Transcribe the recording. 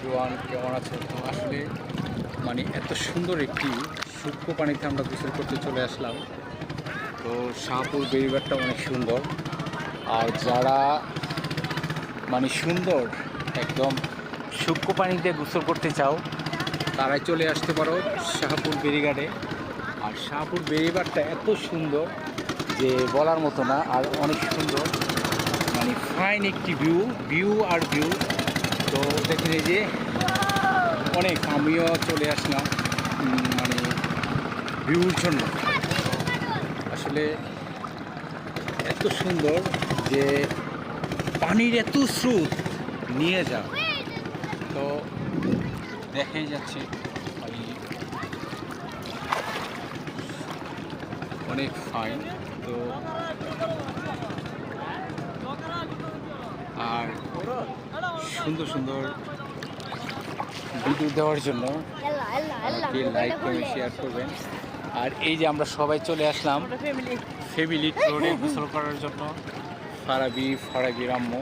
Everyone, কেমন আছো? তো আসলে মানে এত সুন্দর একটি সূক্ষ্ম পানিতে আমরা গোসল করতে চলে আসলাম। তো শাহপুর বেড়িবাঁধটা অনেক সুন্দর। আর যারা মানে সুন্দর একদম সূক্ষ্ম পানিতে গোসল করতে চাও তারাই চলে আসতে পারো শাহপুর বেড়িঘাটে। আর শাহপুর বেড়িবাঁধটা এত সুন্দর যে বলার মতো না, আর অনেক সুন্দর, মানে ফাইন একটি ভিউ আর ভিউ। তো দেখেন এই যে অনেক, আমিও চলে আসলাম মানে ভিউর জন্য। আসলে এত সুন্দর যে পানির এত স্রোত নিয়ে যাও, তো দেখেই যাচ্ছে মানে অনেক ফাইন। তো আর সুন্দর সুন্দর ভিডিও দেওয়ার জন্য আমাকে লাইক করে শেয়ার করবেন। আর এই যে আমরা সবাই চলে আসলাম ফ্যামিলি রোডে গোসল করার জন্য, ফারাবি আম্মু